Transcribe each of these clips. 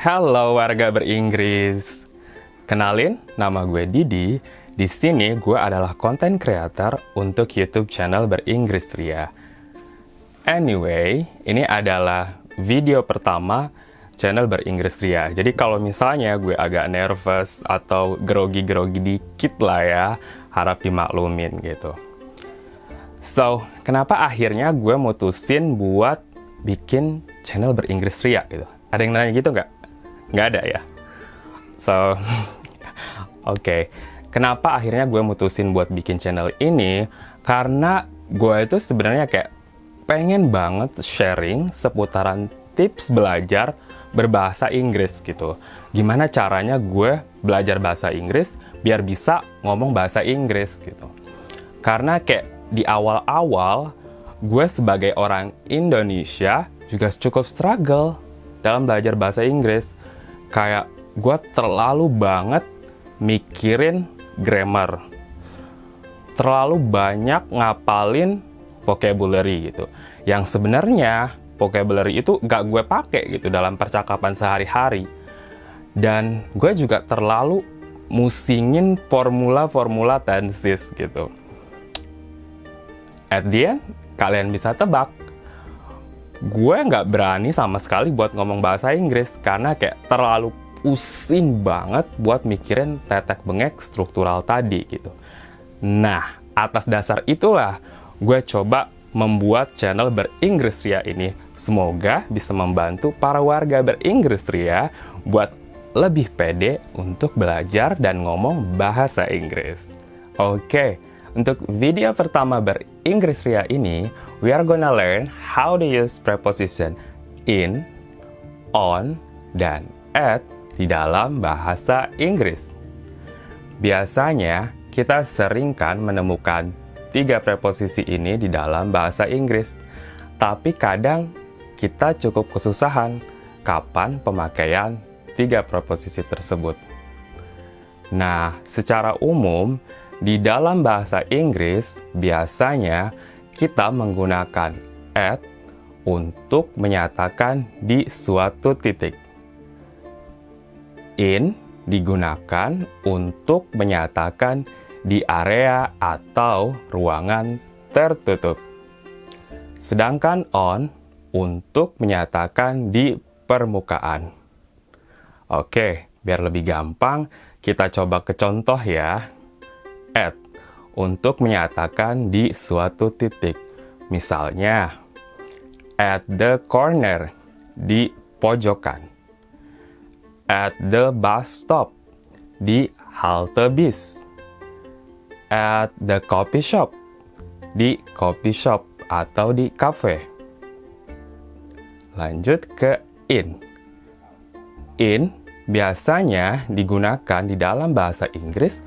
Halo warga beringgris. Kenalin, nama gue Didi. Di sini gue adalah content creator untuk YouTube channel Beringgris Ria. Anyway, ini adalah video pertama channel Beringgris Ria. Jadi kalau misalnya gue agak nervous atau grogi-grogi dikit lah ya, harap dimaklumin gitu. So, kenapa akhirnya gue mutusin buat bikin channel Beringgris Ria gitu? Ada yang nanya gitu nggak? Nggak ada ya? So, oke. Kenapa akhirnya gue mutusin buat bikin channel ini? Karena gue itu sebenarnya kayak pengen banget sharing seputaran tips belajar berbahasa Inggris gitu. Gimana caranya gue belajar bahasa Inggris biar bisa ngomong bahasa Inggris gitu. Karena kayak di awal-awal, gue sebagai orang Indonesia juga cukup struggle dalam belajar bahasa Inggris. Kayak gue terlalu banget mikirin grammar. Terlalu banyak ngapalin vocabulary gitu. Yang sebenarnya vocabulary itu gak gue pakai gitu dalam percakapan sehari-hari. Dan gue juga terlalu musingin formula-formula tenses gitu. At the end, kalian bisa tebak, gue nggak berani sama sekali buat ngomong bahasa Inggris karena kayak terlalu pusing banget buat mikirin tetek bengek struktural tadi gitu. Nah, atas dasar itulah gue coba membuat channel Beringgris Ria ini. Semoga bisa membantu para warga Beringgris Ria buat lebih pede untuk belajar dan ngomong bahasa Inggris. Oke. Untuk video pertama Beringgris Ria ini, we are gonna learn how to use preposition in, on, dan at di dalam bahasa Inggris. Biasanya, kita sering kan menemukan 3 preposisi ini di dalam bahasa Inggris. Tapi kadang kita cukup kesusahan kapan pemakaian 3 preposisi tersebut. Nah, secara umum, di dalam bahasa Inggris, biasanya kita menggunakan at untuk menyatakan di suatu titik. In digunakan untuk menyatakan di area atau ruangan tertutup. Sedangkan on untuk menyatakan di permukaan. Oke, biar lebih gampang, kita coba ke contoh ya. At untuk menyatakan di suatu titik. Misalnya, at the corner, di pojokan. At the bus stop, di halte bis. At the coffee shop, di coffee shop atau di cafe. Lanjut ke in. In biasanya digunakan di dalam bahasa Inggris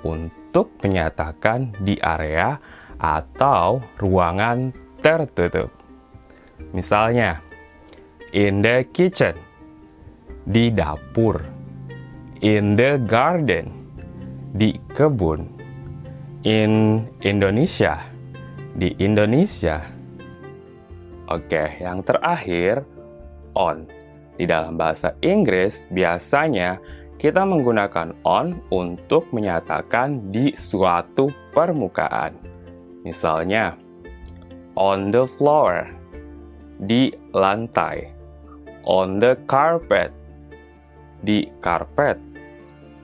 untuk menyatakan di area atau ruangan tertutup. Misalnya, in the kitchen, di dapur. In the garden, di kebun. In Indonesia, di Indonesia. Oke, yang terakhir, on. Di dalam bahasa Inggris, biasanya kita menggunakan on untuk menyatakan di suatu permukaan. Misalnya, on the floor, di lantai. On the carpet, di karpet.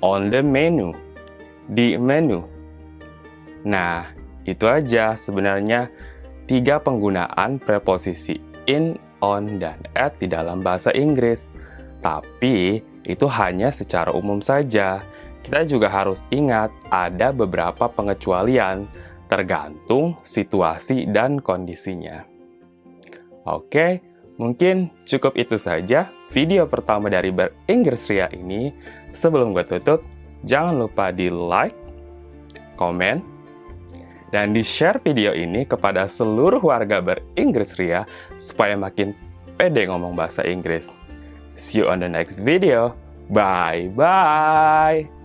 On the menu, di menu. Nah, itu aja sebenarnya 3 penggunaan preposisi in, on, dan at di dalam bahasa Inggris. Tapi, itu hanya secara umum saja. Kita juga harus ingat ada beberapa pengecualian tergantung situasi dan kondisinya. Oke, mungkin cukup itu saja video pertama dari Beringgris Ria ini. Sebelum gue tutup, jangan lupa di like, komen, dan di share video ini kepada seluruh warga Beringgris Ria supaya makin pede ngomong bahasa Inggris. See you on the next video. Bye-bye!